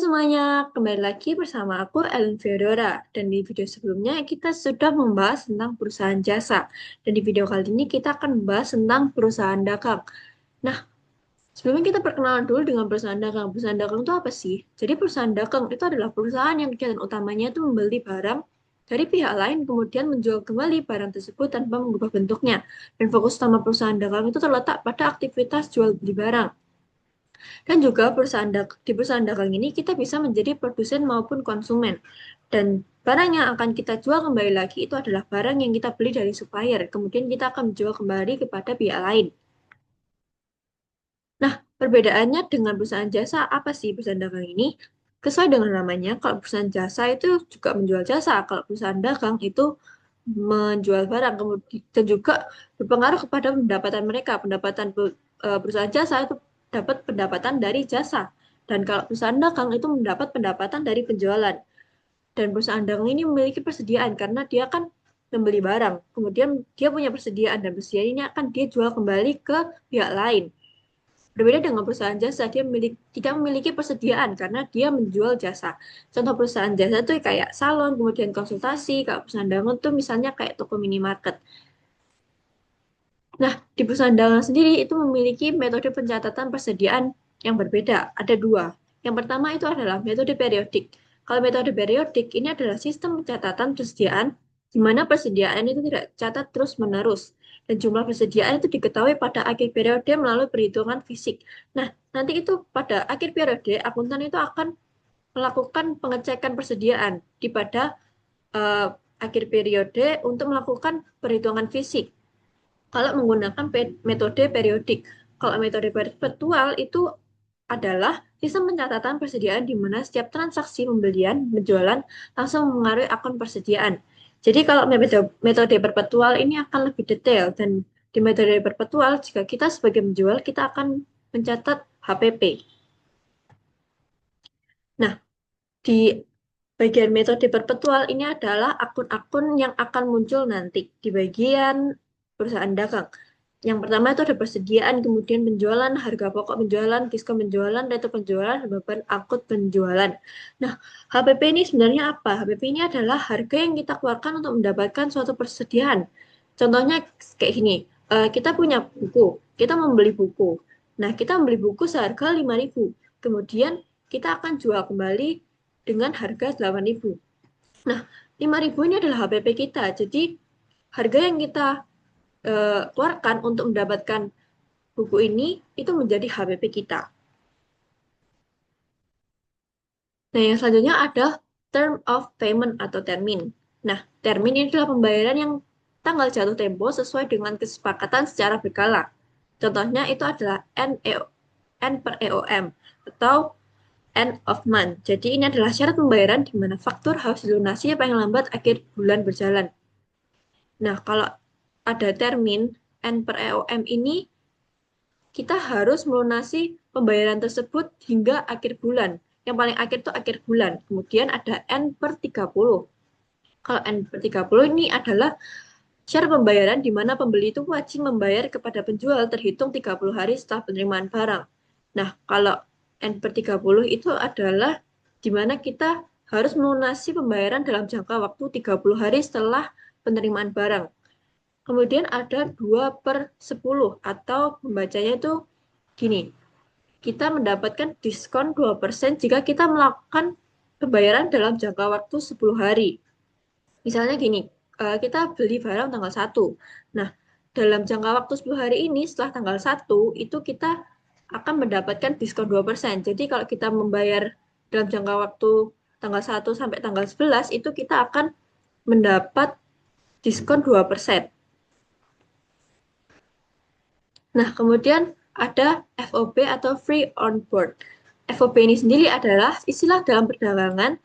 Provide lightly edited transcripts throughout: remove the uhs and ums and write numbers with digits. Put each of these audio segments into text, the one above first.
semuanya, kembali lagi bersama aku Ellen Theodora dan di video sebelumnya kita sudah membahas tentang perusahaan jasa dan di video kali ini kita akan membahas tentang perusahaan dagang. Nah, sebelumnya kita perkenalan dulu dengan perusahaan dagang. Perusahaan dagang itu apa sih? Jadi perusahaan dagang itu adalah perusahaan yang kegiatan utamanya itu membeli barang dari pihak lain kemudian menjual kembali barang tersebut tanpa mengubah bentuknya. Dan fokus utama perusahaan dagang itu terletak pada aktivitas jual beli barang. Dan juga di perusahaan dagang ini kita bisa menjadi produsen maupun konsumen. Dan barang yang akan kita jual kembali lagi itu adalah barang yang kita beli dari supplier. Kemudian kita akan menjual kembali kepada pihak lain. Nah, perbedaannya dengan perusahaan jasa apa sih perusahaan dagang ini? Sesuai dengan namanya, kalau perusahaan jasa itu juga menjual jasa. Kalau perusahaan dagang itu menjual barang kemudian dan juga berpengaruh kepada pendapatan mereka. Perusahaan jasa itu dapat pendapatan dari jasa. Dan kalau perusahaan dagang itu mendapat pendapatan dari penjualan. Dan perusahaan dagang ini memiliki persediaan karena dia kan membeli barang. Kemudian dia punya persediaan dan persediaan ini akan dia jual kembali ke pihak lain. Berbeda dengan perusahaan jasa, dia tidak memiliki persediaan karena dia menjual jasa. Contoh perusahaan jasa itu kayak salon, kemudian konsultasi. Kalau perusahaan dagang itu misalnya kayak toko minimarket. Nah, di perusahaan dagang sendiri itu memiliki metode pencatatan persediaan yang berbeda. Ada dua. Yang pertama itu adalah metode periodik. Kalau metode periodik ini adalah sistem pencatatan persediaan di mana persediaan itu tidak catat terus-menerus. Dan jumlah persediaan itu diketahui pada akhir periode melalui perhitungan fisik. Nah, nanti itu pada akhir periode, akuntan itu akan melakukan pengecekan persediaan di pada eh, akhir periode untuk melakukan perhitungan fisik kalau menggunakan metode periodik. Kalau metode perpetual itu adalah sistem pencatatan persediaan di mana setiap transaksi pembelian, penjualan langsung mengaruhi akun persediaan. Jadi kalau metode perpetual ini akan lebih detail dan di metode perpetual jika kita sebagai penjual kita akan mencatat HPP. Nah, di bagian metode perpetual ini adalah akun-akun yang akan muncul nanti di bagian perusahaan dagang. Yang pertama itu ada persediaan, kemudian penjualan, harga pokok penjualan, diskon penjualan, retu penjualan, dan beban angkut penjualan. Nah, HPP ini sebenarnya apa? HPP ini adalah harga yang kita keluarkan untuk mendapatkan suatu persediaan. Contohnya kayak gini, kita punya buku, kita membeli buku. Nah, kita membeli buku seharga 5.000. Kemudian kita akan jual kembali dengan harga 8.000. Nah, 5.000 ini adalah HPP kita. Jadi, harga yang kita keluarkan untuk mendapatkan buku ini itu menjadi HPP kita. Nah, yang selanjutnya ada term of payment atau termin. Nah, termin ini adalah pembayaran yang tanggal jatuh tempo sesuai dengan kesepakatan secara berkala. Contohnya itu adalah N per EOM atau end of month. Jadi ini adalah syarat pembayaran di mana faktur harus dilunasi paling lambat akhir bulan berjalan. Nah, kalau ada termin N per EOM ini kita harus melunasi pembayaran tersebut hingga akhir bulan. Yang paling akhir itu akhir bulan. Kemudian ada N per 30. Kalau N per 30 ini adalah syarat pembayaran di mana pembeli itu wajib membayar kepada penjual terhitung 30 hari setelah penerimaan barang. Nah, kalau N per 30 itu adalah di mana kita harus melunasi pembayaran dalam jangka waktu 30 hari setelah penerimaan barang. Kemudian ada 2 per 10 atau pembacanya itu gini, kita mendapatkan diskon 2% jika kita melakukan pembayaran dalam jangka waktu 10 hari. Misalnya gini, kita beli barang tanggal 1. Nah, dalam jangka waktu 10 hari ini setelah tanggal 1 itu kita akan mendapatkan diskon 2%. Jadi kalau kita membayar dalam jangka waktu tanggal 1 sampai tanggal 11 itu kita akan mendapat diskon 2%. Nah, kemudian ada FOB atau Free On Board. FOB ini sendiri adalah istilah dalam perdagangan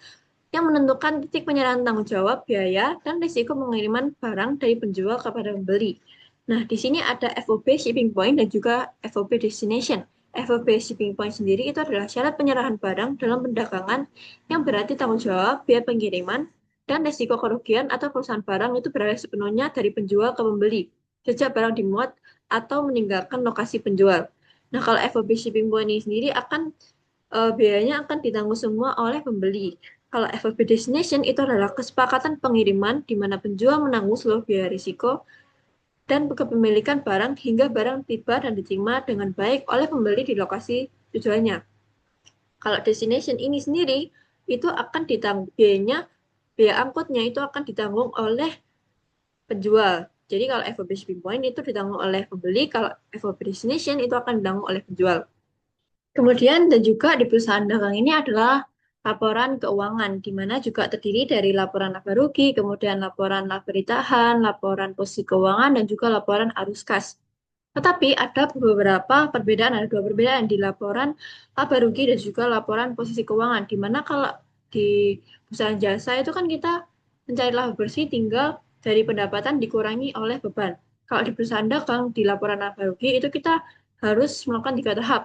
yang menentukan titik penyerahan tanggung jawab, biaya, dan risiko pengiriman barang dari penjual kepada pembeli. Nah, di sini ada FOB Shipping Point dan juga FOB Destination. FOB Shipping Point sendiri itu adalah syarat penyerahan barang dalam perdagangan yang berarti tanggung jawab, biaya pengiriman, dan risiko kerugian atau perusahaan barang itu beralih sepenuhnya dari penjual ke pembeli sejak barang dimuat atau meninggalkan lokasi penjual. Nah, kalau FOB Shipping Point ini sendiri akan biayanya akan ditanggung semua oleh pembeli. Kalau FOB destination itu adalah kesepakatan pengiriman di mana penjual menanggung seluruh biaya risiko dan kepemilikan barang hingga barang tiba dan diterima dengan baik oleh pembeli di lokasi tujuannya. Kalau destination ini sendiri itu akan ditanggung biayanya, biaya angkutnya itu akan ditanggung oleh penjual. Jadi kalau FOB shipping point itu ditanggung oleh pembeli, kalau FOB destination itu akan ditanggung oleh penjual. Kemudian dan juga di perusahaan dagang ini adalah laporan keuangan, di mana juga terdiri dari laporan laba rugi, kemudian laporan laba ditahan, laporan posisi keuangan, dan juga laporan arus kas. Tetapi ada beberapa perbedaan, ada dua perbedaan di laporan laba rugi dan juga laporan posisi keuangan, di mana kalau di perusahaan jasa itu kan kita mencari laba bersih tinggal dari pendapatan dikurangi oleh beban. Kalau di perusahaan dagang, di laporan laba rugi itu kita harus melakukan 3 tahap.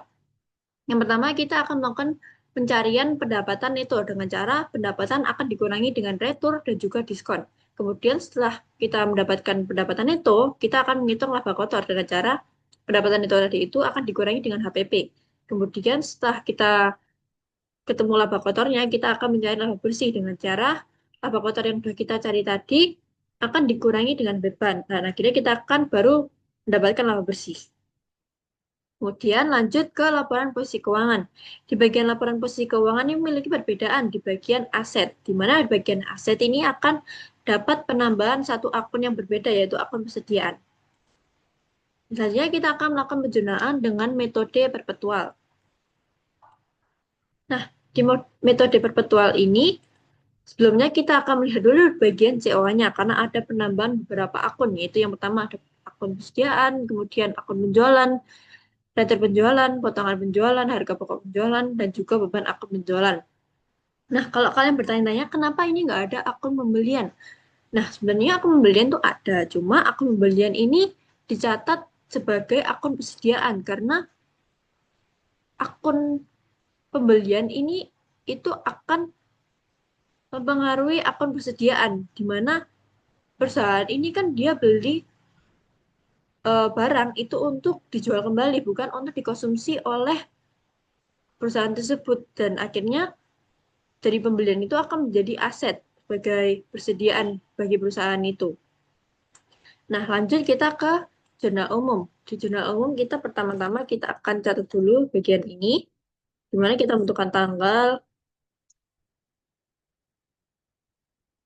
Yang pertama, kita akan melakukan pencarian pendapatan neto dengan cara pendapatan akan dikurangi dengan retur dan juga diskon. Kemudian setelah kita mendapatkan pendapatan neto, kita akan menghitung laba kotor dengan cara pendapatan neto tadi itu akan dikurangi dengan HPP. Kemudian setelah kita ketemu laba kotornya, kita akan mencari laba bersih dengan cara laba kotor yang sudah kita cari tadi akan dikurangi dengan beban. Nah, akhirnya kita akan baru mendapatkan laba bersih. Kemudian lanjut ke laporan posisi keuangan. Di bagian laporan posisi keuangan ini memiliki perbedaan di bagian aset, di mana di bagian aset ini akan dapat penambahan satu akun yang berbeda, yaitu akun persediaan. Selanjutnya kita akan melakukan penjurnaan dengan metode perpetual. Nah, di metode perpetual ini, sebelumnya kita akan melihat dulu bagian COA-nya, karena ada penambahan beberapa akun, yaitu yang pertama ada akun persediaan, kemudian akun penjualan, data penjualan, potongan penjualan, harga pokok penjualan, dan juga beban akun penjualan. Nah, kalau kalian bertanya-tanya, kenapa ini nggak ada akun pembelian? Nah, sebenarnya akun pembelian tuh ada, cuma akun pembelian ini dicatat sebagai akun persediaan, karena akun pembelian ini itu akan mempengaruhi akun persediaan, di mana perusahaan ini kan dia beli barang itu untuk dijual kembali, bukan untuk dikonsumsi oleh perusahaan tersebut. Dan akhirnya dari pembelian itu akan menjadi aset sebagai persediaan bagi perusahaan itu. Nah, lanjut kita ke jurnal umum. Di jurnal umum kita pertama-tama kita akan catat dulu bagian ini, di mana kita menentukan tanggal,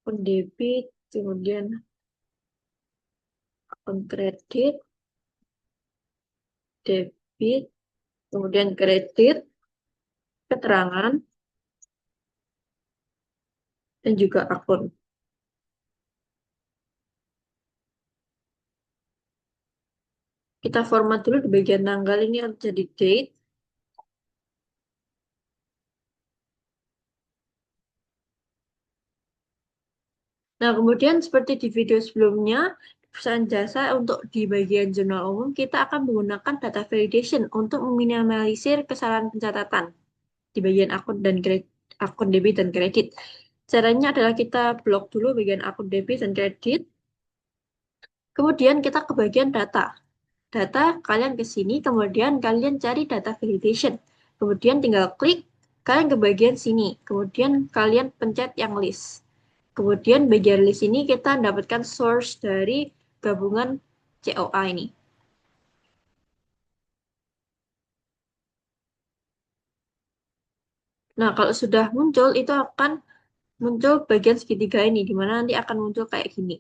akun debit, kemudian akun kredit, debit, kemudian kredit, keterangan, dan juga akun. Kita format dulu di bagian tanggal ini jadi date. Nah, kemudian seperti di video sebelumnya, perusahaan jasa untuk di bagian jurnal umum, kita akan menggunakan data validation untuk meminimalisir kesalahan pencatatan di bagian akun dan akun debit dan kredit. Caranya adalah kita blok dulu bagian akun debit dan kredit, kemudian kita ke bagian data. Data, kalian ke sini, kemudian kalian cari data validation. Kemudian tinggal klik, kalian ke bagian sini. Kemudian kalian pencet yang list. Kemudian bagian list ini kita mendapatkan source dari gabungan COA ini. Nah, kalau sudah muncul, itu akan muncul bagian segitiga ini, di mana nanti akan muncul kayak gini.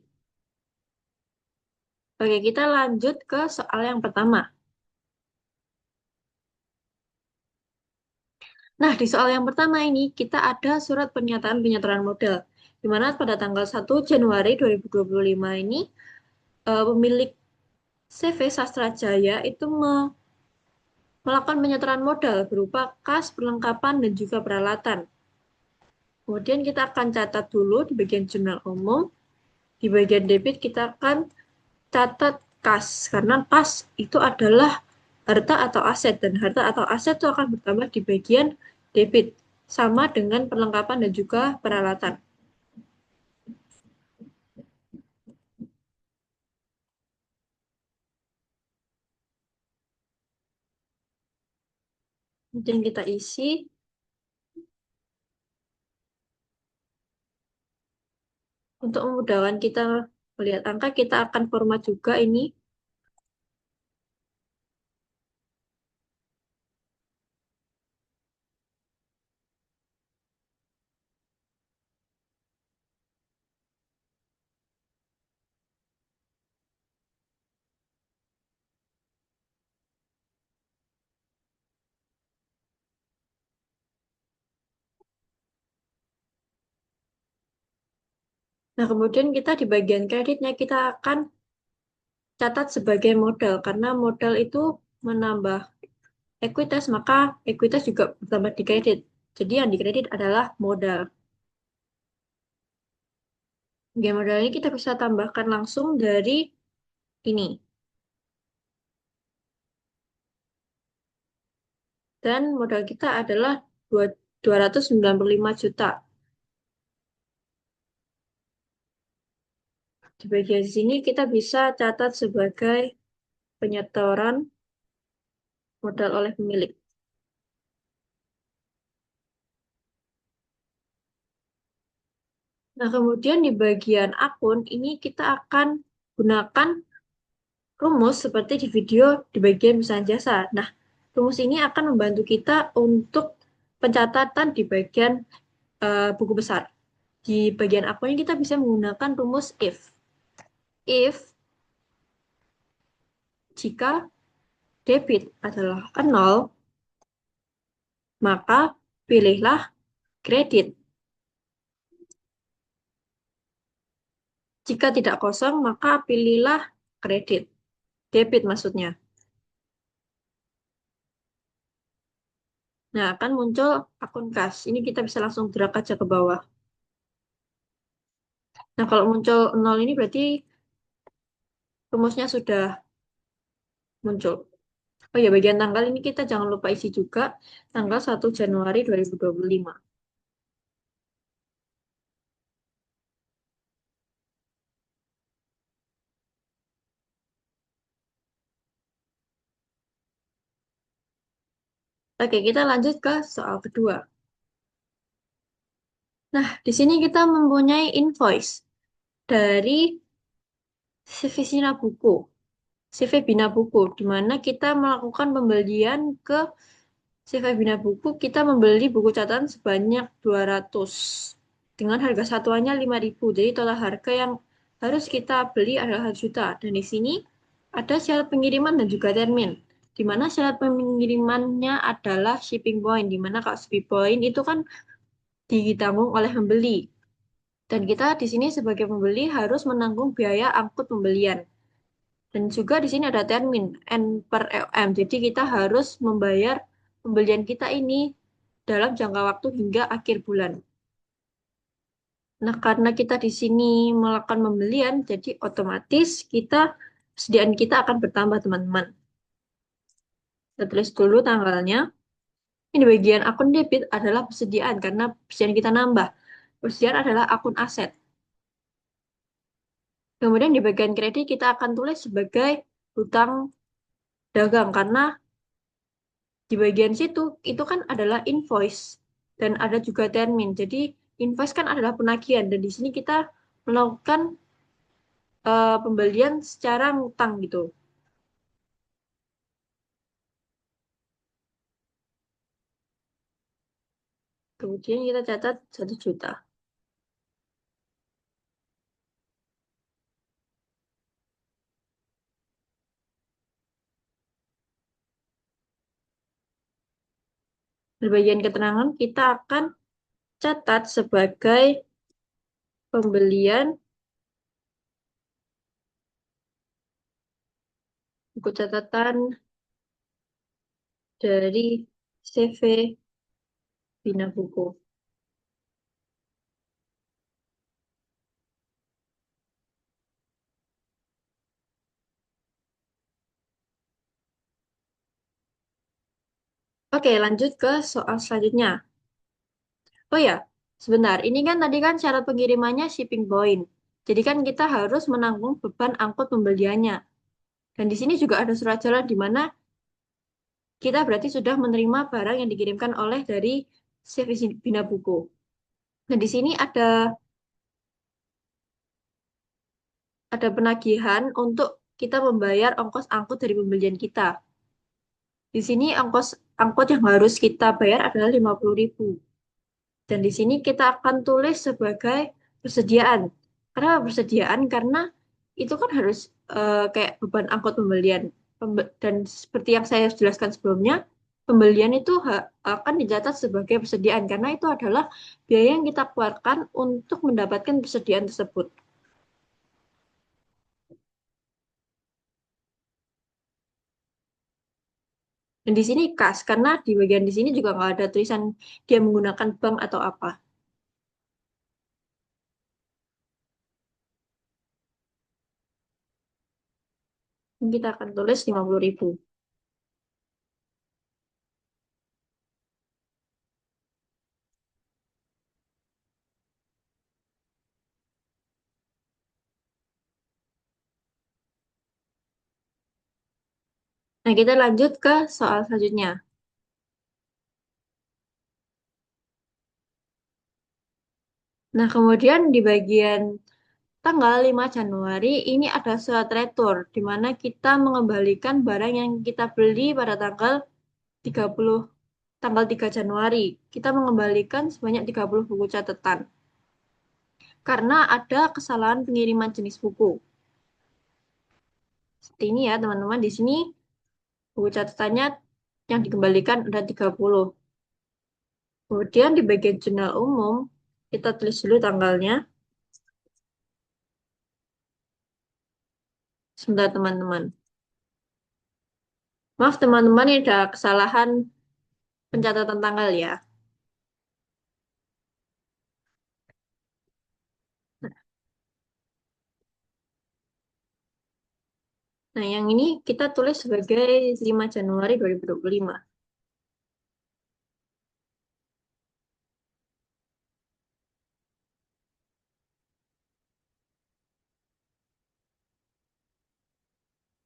Oke, kita lanjut ke soal yang pertama. Nah, di soal yang pertama ini, kita ada surat pernyataan penyetoran modal, di mana pada tanggal 1 Januari 2025 ini, pemilik CV Sastra Jaya itu melakukan penyetoran modal berupa kas, perlengkapan, dan juga peralatan. Kemudian kita akan catat dulu di bagian jurnal umum. Di bagian debit kita akan catat kas, karena kas itu adalah harta atau aset, dan harta atau aset itu akan bertambah di bagian debit, sama dengan perlengkapan dan juga peralatan. Kemudian kita isi. Untuk memudahkan kita melihat angka, kita akan format juga ini. Nah, kemudian kita di bagian kreditnya kita akan catat sebagai modal karena modal itu menambah ekuitas, maka ekuitas juga bertambah di kredit. Jadi yang dikredit adalah modal. Bagian modal ini kita bisa tambahkan langsung dari ini. Dan modal kita adalah 295 juta. Di bagian sini kita bisa catat sebagai penyetoran modal oleh pemilik. Nah, kemudian di bagian akun ini kita akan gunakan rumus seperti di video di bagian perusahaan jasa. Nah, rumus ini akan membantu kita untuk pencatatan di bagian buku besar. Di bagian akun ini kita bisa menggunakan rumus if. If jika debit adalah 0, maka pilihlah kredit. Jika tidak kosong, maka pilihlah kredit. Debit maksudnya. Nah, akan muncul akun kas. Ini kita bisa langsung drag aja ke bawah. Nah, kalau muncul 0 ini berarti rumusnya sudah muncul. Oh ya, bagian tanggal ini kita jangan lupa isi juga tanggal 1 Januari 2025. Oke, kita lanjut ke soal kedua. Nah, di sini kita mempunyai invoice dari CV Sina Buku, CV Bina Buku, di mana kita melakukan pembelian ke CV Bina Buku, kita membeli buku catatan sebanyak 200 dengan harga satuannya 5.000. Jadi total harga yang harus kita beli adalah 1 juta. Dan di sini ada syarat pengiriman dan juga termin. Di mana syarat pengirimannya adalah shipping point. Di mana kalau shipping point itu kan ditanggung oleh pembeli. Dan kita di sini sebagai pembeli harus menanggung biaya angkut pembelian. Dan juga di sini ada termin N per M. Jadi kita harus membayar pembelian kita ini dalam jangka waktu hingga akhir bulan. Nah, karena kita di sini melakukan pembelian, jadi otomatis persediaan kita akan bertambah, teman-teman. Kita tulis dulu tanggalnya. Ini bagian akun debit adalah persediaan karena persediaan kita nambah. Persediaan adalah akun aset. Kemudian di bagian kredit kita akan tulis sebagai hutang dagang karena di bagian situ itu kan adalah invoice dan ada juga termin. Jadi invoice kan adalah penagihan dan di sini kita melakukan pembelian secara ngutang gitu. Kemudian kita catat 1 juta. Di bagian keterangan kita akan catat sebagai pembelian buku catatan dari CV Bina Buku. Oke, lanjut ke soal selanjutnya. Oh ya, sebentar. Ini kan tadi kan syarat pengirimannya shipping point. Jadi kan kita harus menanggung beban angkut pembeliannya. Dan di sini juga ada surat jalan di mana kita berarti sudah menerima barang yang dikirimkan oleh dari CV Bina Buku. Nah, di sini ada ada penagihan untuk kita membayar ongkos angkut dari pembelian kita. Di sini ongkos angkut yang harus kita bayar adalah 50.000. Dan di sini kita akan tulis sebagai persediaan. Kenapa persediaan? Karena itu kan harus kayak beban angkut pembelian. Dan seperti yang saya jelaskan sebelumnya, pembelian itu akan dicatat sebagai persediaan karena itu adalah biaya yang kita keluarkan untuk mendapatkan persediaan tersebut. Dan di sini kas, karena di bagian di sini juga nggak ada tulisan dia menggunakan bank atau apa. Kita akan tulis 50.000. Nah, kita lanjut ke soal selanjutnya. Nah, kemudian di bagian tanggal 5 Januari ini ada surat retur, di mana kita mengembalikan barang yang kita beli pada tanggal 30, tanggal 3 Januari. Kita mengembalikan sebanyak 30 buku catatan. Karena ada kesalahan pengiriman jenis buku. Seperti ini ya, teman-teman. Di sini buku catatannya yang dikembalikan ada 30. Kemudian di bagian jurnal umum, kita tulis dulu tanggalnya. Sebentar, teman-teman. Maaf, teman-teman, ini ada kesalahan pencatatan tanggal ya. Nah, yang ini kita tulis sebagai 5 Januari 2025.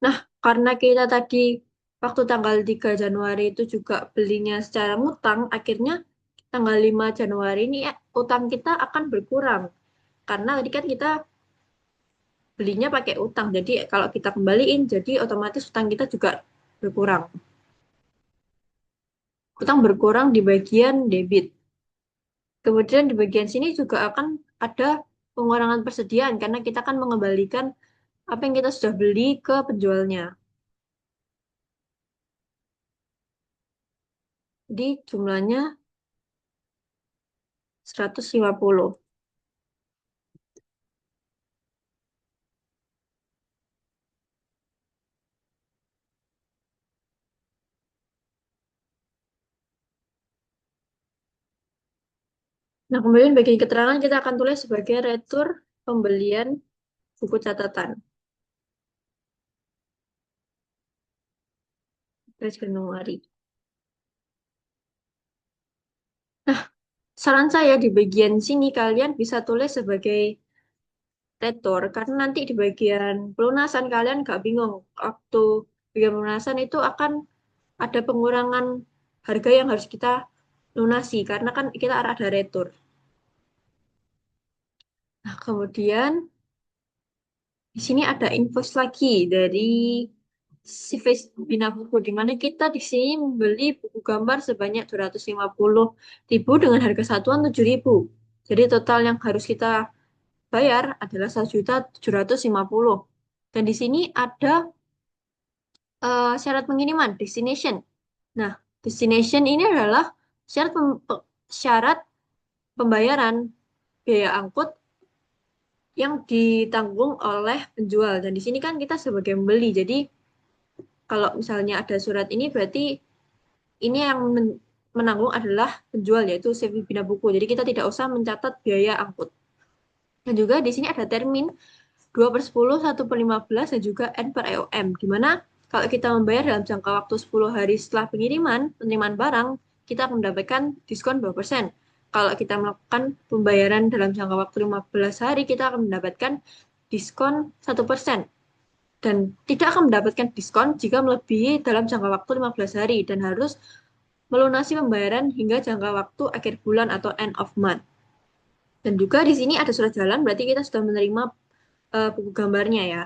Nah, karena kita tadi waktu tanggal 3 Januari itu juga belinya secara ngutang, akhirnya tanggal 5 Januari ini ya, utang kita akan berkurang. Karena tadi kan kita belinya pakai utang, jadi kalau kita kembaliin, jadi otomatis utang kita juga berkurang. Utang berkurang di bagian debit. Kemudian di bagian sini juga akan ada pengurangan persediaan, karena kita akan mengembalikan apa yang kita sudah beli ke penjualnya. Jadi jumlahnya 150. Nah, kemudian bagian keterangan kita akan tulis sebagai retur pembelian buku catatan. Garis Januari. Nah, saran saya di bagian sini kalian bisa tulis sebagai retur, karena nanti di bagian pelunasan kalian gak bingung. Waktu bagian pelunasan itu akan ada pengurangan harga yang harus kita lunasi, karena kan kita ada retur. Nah, kemudian di sini ada invoice lagi dari si Face Bina Buku, di mana kita di sini membeli buku gambar sebanyak 250.000 dengan harga satuan 7.000. Jadi total yang harus kita bayar adalah 1.750.000. Dan di sini ada syarat pengiriman, destination. Nah, destination ini adalah syarat pembayaran biaya angkut yang ditanggung oleh penjual. Dan di sini kan kita sebagai pembeli. Jadi kalau misalnya ada surat ini berarti ini yang menanggung adalah penjual yaitu CV Bina Buku. Jadi kita tidak usah mencatat biaya angkut. Dan juga di sini ada termin 2/10, 1/15 dan juga N per EOM. Di mana kalau kita membayar dalam jangka waktu 10 hari setelah penerimaan barang, kita akan mendapatkan diskon 2%. Kalau kita melakukan pembayaran dalam jangka waktu 15 hari, kita akan mendapatkan diskon 1%. Dan tidak akan mendapatkan diskon jika melebihi dalam jangka waktu 15 hari dan harus melunasi pembayaran hingga jangka waktu akhir bulan atau end of month. Dan juga di sini ada surat jalan, berarti kita sudah menerima buku gambarnya ya.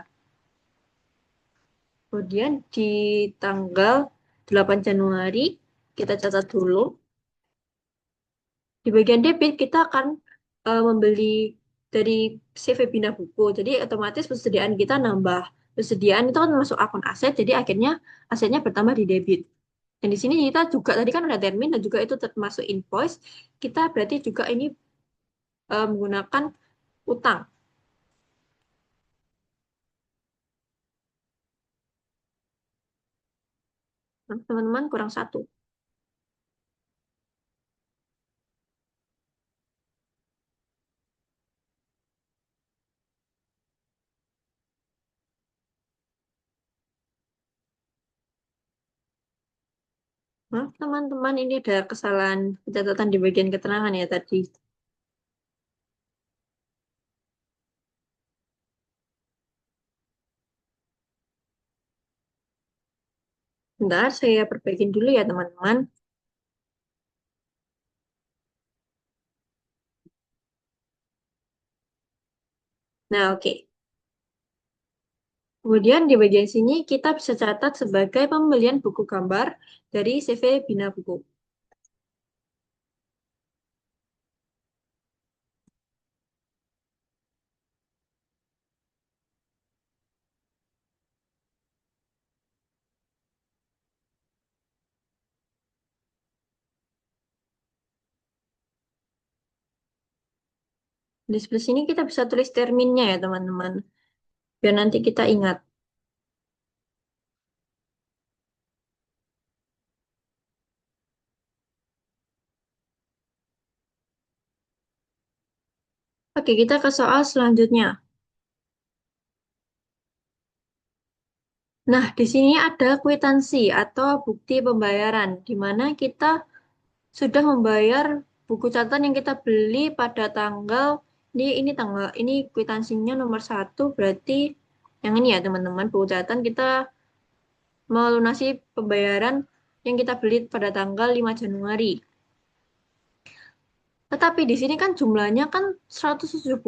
Kemudian di tanggal 8 Januari kita catat dulu. Di bagian debit kita akan membeli dari CV Bina Buku. Jadi otomatis persediaan kita nambah. Persediaan itu kan masuk akun aset, jadi akhirnya asetnya bertambah di debit. Dan di sini kita juga tadi kan ada termin dan juga itu termasuk invoice. Kita berarti juga ini menggunakan utang. Nah, teman-teman kurang satu. Nah, teman-teman ini ada kesalahan catatan di bagian keterangan ya tadi. Bentar, saya perbaikin dulu ya teman-teman. Nah, oke. Kemudian di bagian sini kita bisa catat sebagai pembelian buku gambar dari CV Bina Buku. Di sebelah sini kita bisa tulis terminnya ya teman-teman. Biar nanti kita ingat. Oke, kita ke soal selanjutnya. Nah, di sini ada kwitansi atau bukti pembayaran, di mana kita sudah membayar buku catatan yang kita beli pada tanggal ini tanggal ini kwitansinya nomor satu berarti yang ini ya teman-teman buku catatan kita melunasi pembayaran yang kita beli pada tanggal 5 Januari. Tetapi di sini kan jumlahnya kan 170,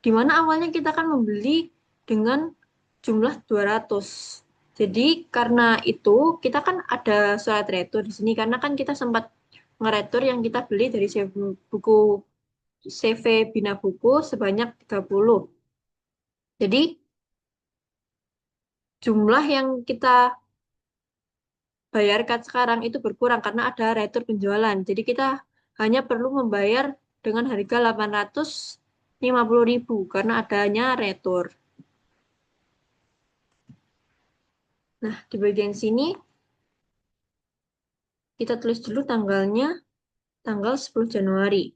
di mana awalnya kita kan membeli dengan jumlah 200. Jadi karena itu kita kan ada surat retur di sini karena kan kita sempat ngeretur yang kita beli dari buku CV Bina Buku sebanyak 30. Jadi jumlah yang kita bayarkan sekarang itu berkurang karena ada retur penjualan. Jadi kita hanya perlu membayar dengan harga 850.000 karena adanya retur. Nah, di bagian sini kita tulis dulu tanggalnya, tanggal 10 Januari.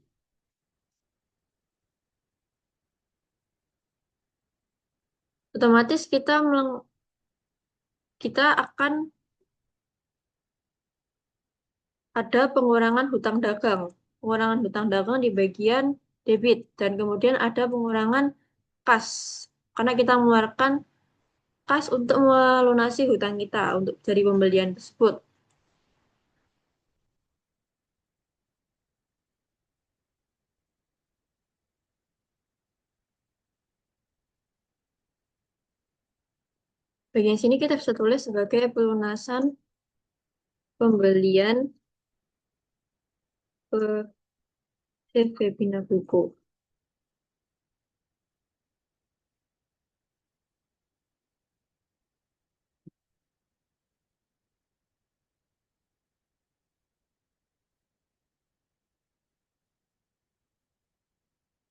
Otomatis kita akan ada pengurangan hutang dagang. Pengurangan hutang dagang di bagian debit dan kemudian ada pengurangan kas. Karena kita mengeluarkan kas untuk melunasi hutang kita untuk dari pembelian tersebut. Bagian sini kita bisa tulis sebagai pelunasan pembelian ke CV Bina Buku.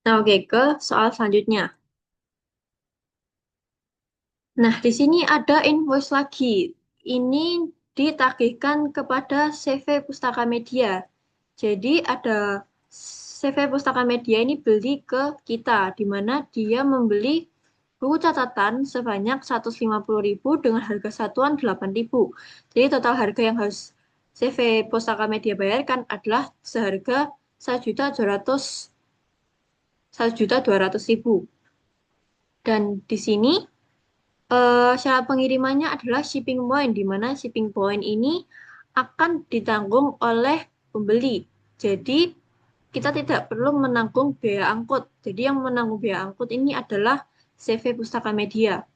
Nah, oke, ke soal selanjutnya. Nah, di sini ada invoice lagi. Ini ditagihkan kepada CV Pustaka Media. Jadi ada CV Pustaka Media ini beli ke kita, di mana dia membeli buku catatan sebanyak 150.000 dengan harga satuan 8.000. Jadi total harga yang harus CV Pustaka Media bayarkan adalah seharga 1.200.000. Dan di sini syarat pengirimannya adalah shipping point, di mana shipping point ini akan ditanggung oleh pembeli. Jadi, kita tidak perlu menanggung biaya angkut. Jadi, yang menanggung biaya angkut ini adalah CV Pustaka Media.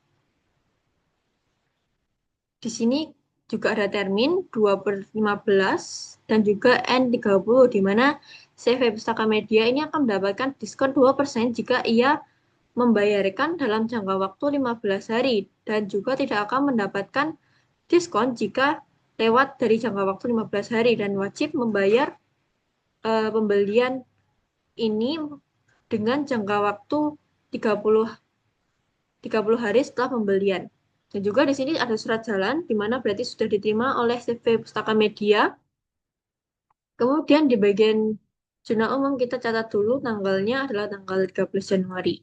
Di sini juga ada termin 2/15 dan juga N30, di mana CV Pustaka Media ini akan mendapatkan diskon 2% jika ia membayarkan dalam jangka waktu 15 hari dan juga tidak akan mendapatkan diskon jika lewat dari jangka waktu 15 hari dan wajib membayar pembelian ini dengan jangka waktu 30 30 hari setelah pembelian. Dan juga di sini ada surat jalan di mana berarti sudah diterima oleh CV Pustaka Media. Kemudian di bagian zona umum kita catat dulu tanggalnya adalah tanggal 13 Januari.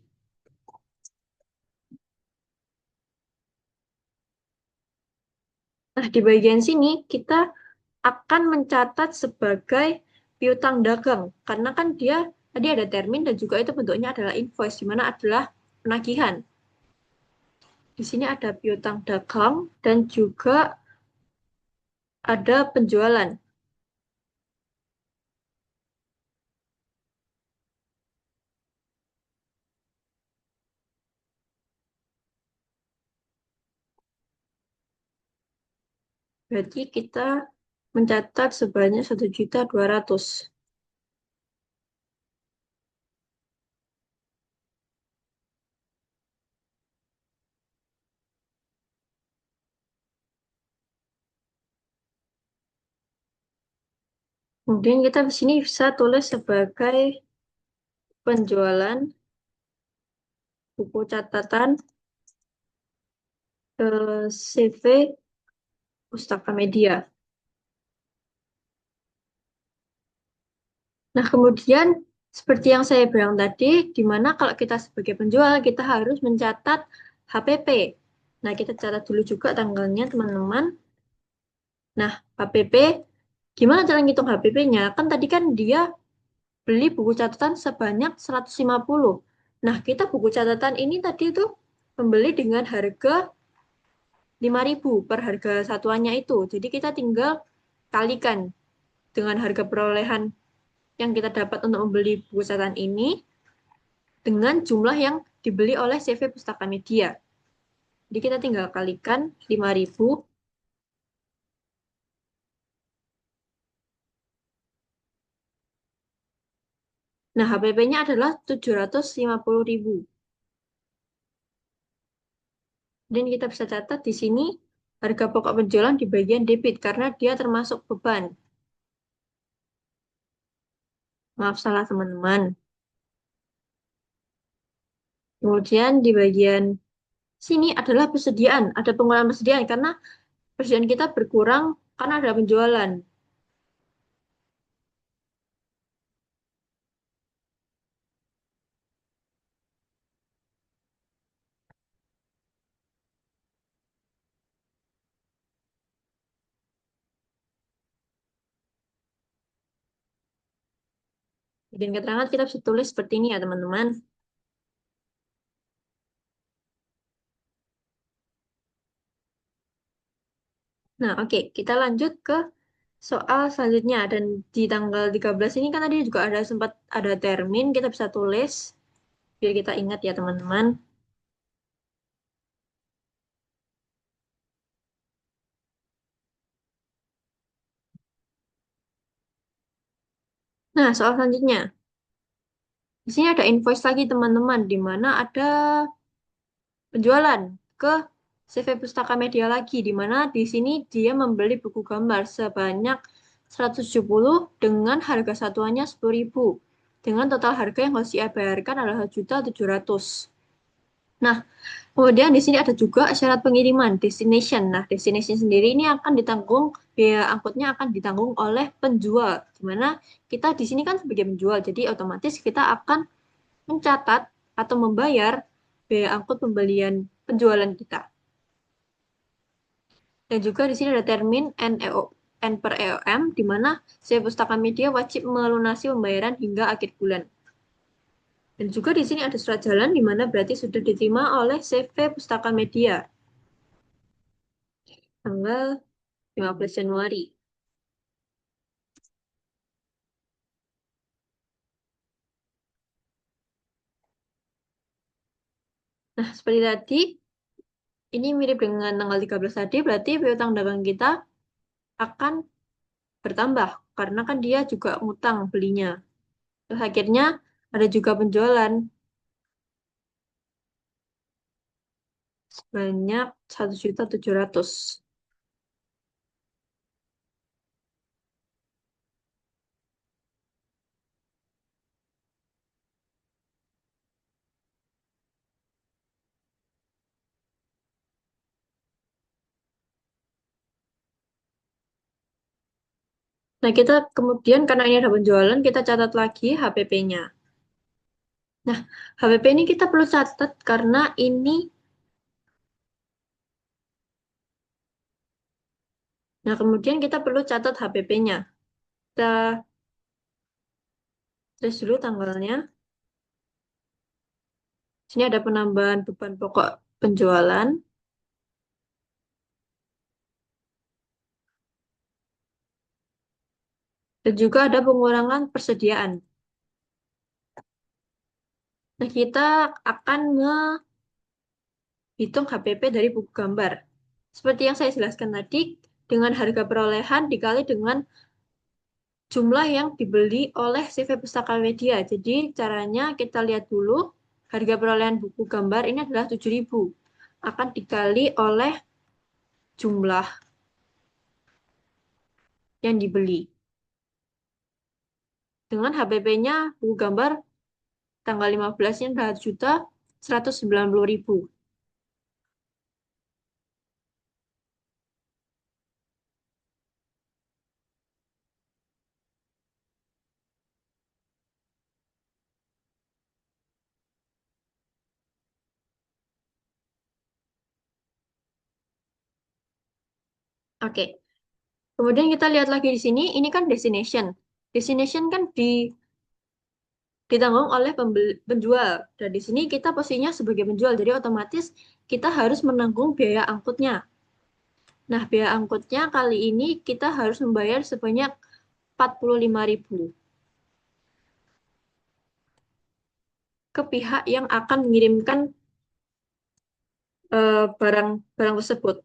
Nah, di bagian sini kita akan mencatat sebagai piutang dagang karena kan dia tadi ada termin dan juga itu bentuknya adalah invoice di mana adalah penagihan. Di sini ada piutang dagang dan juga ada penjualan. Berarti kita mencatat sebanyak 1.200.000. Kemudian kita di sini bisa tulis sebagai penjualan buku catatan CV Pustaka Media. Nah, kemudian seperti yang saya bilang tadi, di mana kalau kita sebagai penjual, kita harus mencatat HPP. Nah, kita catat dulu juga tanggalnya, teman-teman. Nah, HPP, gimana cara ngitung HPP-nya? Kan tadi kan dia beli buku catatan sebanyak 150. Nah, kita buku catatan ini tadi tuh membeli dengan harga 5.000 per harga satuannya itu. Jadi kita tinggal kalikan dengan harga perolehan yang kita dapat untuk membeli buku catatan ini dengan jumlah yang dibeli oleh CV Pustaka Media. Jadi kita tinggal kalikan 5.000. Nah, HPP-nya adalah 750.000. Dan kita bisa catat di sini harga pokok penjualan di bagian debit karena dia termasuk beban. Maaf salah teman-teman. Kemudian di bagian sini adalah persediaan. Ada pengeluaran persediaan karena persediaan kita berkurang karena ada penjualan. Bagian keterangan kita bisa tulis seperti ini ya teman-teman. Nah, oke, kita lanjut ke soal selanjutnya. Dan di tanggal 13 ini kan tadi juga ada sempat ada termin, kita bisa tulis biar kita ingat ya teman-teman. Nah, soal selanjutnya. Di sini ada invoice lagi teman-teman, di mana ada penjualan ke CV Pustaka Media lagi, di mana di sini dia membeli buku gambar sebanyak 170 dengan harga satuannya 10.000. Dengan total harga yang harus dia bayarkan adalah 1.700.000. Nah, kemudian di sini ada juga syarat pengiriman destination. Nah, destination sendiri ini akan ditanggung, biaya angkutnya akan ditanggung oleh penjual. Di mana kita di sini kan sebagai penjual, jadi otomatis kita akan mencatat atau membayar biaya angkut pembelian penjualan kita. Dan juga di sini ada termin N per EOM, di mana si Pustaka Media wajib melunasi pembayaran hingga akhir bulan. Dan juga di sini ada surat jalan, di mana berarti sudah diterima oleh CV Pustaka Media tanggal 15 Januari. Nah, seperti tadi, ini mirip dengan tanggal 13 tadi, berarti piutang dagang kita akan bertambah. Karena kan dia juga ngutang belinya. Terus akhirnya ada juga penjualan sebanyak 1.700.000. Nah, kita kemudian karena ini ada penjualan, kita catat lagi HPP-nya. Nah, HPP ini kita perlu catat karena ini, nah kemudian kita perlu catat HPP-nya. Kita tulis dulu tanggalnya. Sini ada penambahan beban pokok penjualan dan juga ada pengurangan persediaan. Nah, kita akan menghitung HPP dari buku gambar. Seperti yang saya jelaskan tadi, dengan harga perolehan dikali dengan jumlah yang dibeli oleh CV Pustaka Media. Jadi caranya kita lihat dulu harga perolehan buku gambar ini adalah 7.000. Akan dikali oleh jumlah yang dibeli. Dengan HPP-nya buku gambar tanggal 15-nya adalah 1.190.000. Oke. Kemudian kita lihat lagi di sini, ini kan destination. Destination kan ditanggung oleh penjual. Dan di sini kita posisinya sebagai penjual, jadi otomatis kita harus menanggung biaya angkutnya. Nah, biaya angkutnya kali ini kita harus membayar sebanyak 45.000 ke pihak yang akan mengirimkan barang-barang tersebut.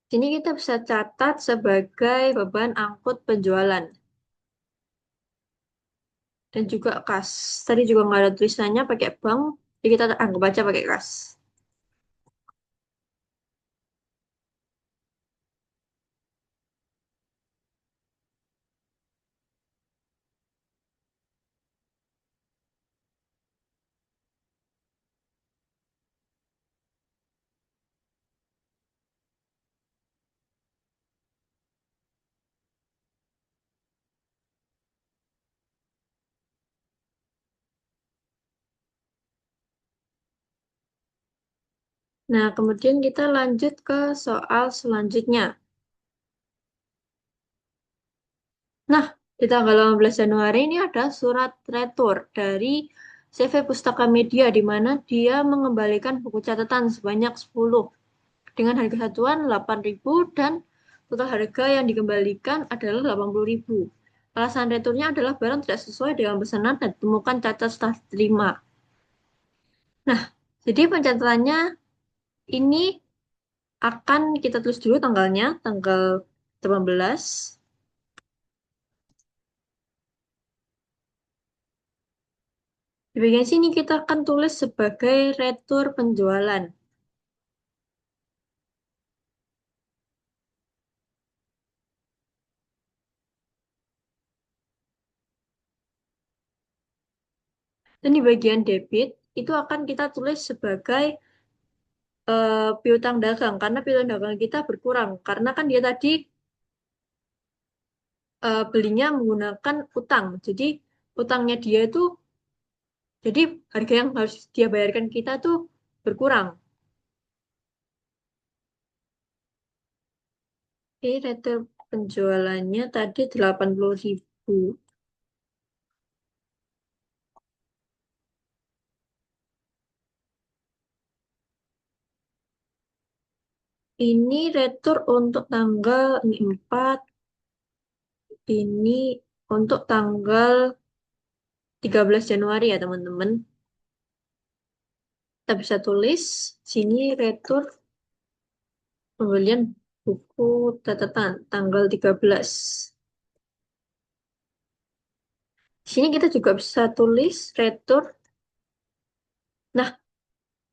Sini kita bisa catat sebagai beban angkut penjualan dan juga kas. Tadi juga nggak ada tulisannya pakai bank, jadi kita anggap aja pakai kas. Nah, kemudian kita lanjut ke soal selanjutnya. Nah, di tanggal 18 Januari ini ada surat retur dari CV Pustaka Media di mana dia mengembalikan buku catatan sebanyak 10 dengan harga satuan 8.000 dan total harga yang dikembalikan adalah 80.000. Alasan returnya adalah barang tidak sesuai dengan pesanan dan ditemukan cacat setelah diterima. Nah, jadi pencatatannya ini akan kita tulis dulu tanggalnya, tanggal 18. Di bagian sini kita akan tulis sebagai retur penjualan. Dan di bagian debit itu akan kita tulis sebagai piutang dagang karena piutang dagang kita berkurang karena kan dia tadi belinya menggunakan utang. Jadi utangnya dia itu jadi harga yang harus dia bayarkan kita tuh berkurang. Oke, retur penjualannya tadi 80.000. Ini retur untuk tanggal 4, ini untuk tanggal 13 Januari ya teman-teman. Kita bisa tulis sini retur pembelian buku catatan tanggal 13. Di sini kita juga bisa tulis retur. Nah,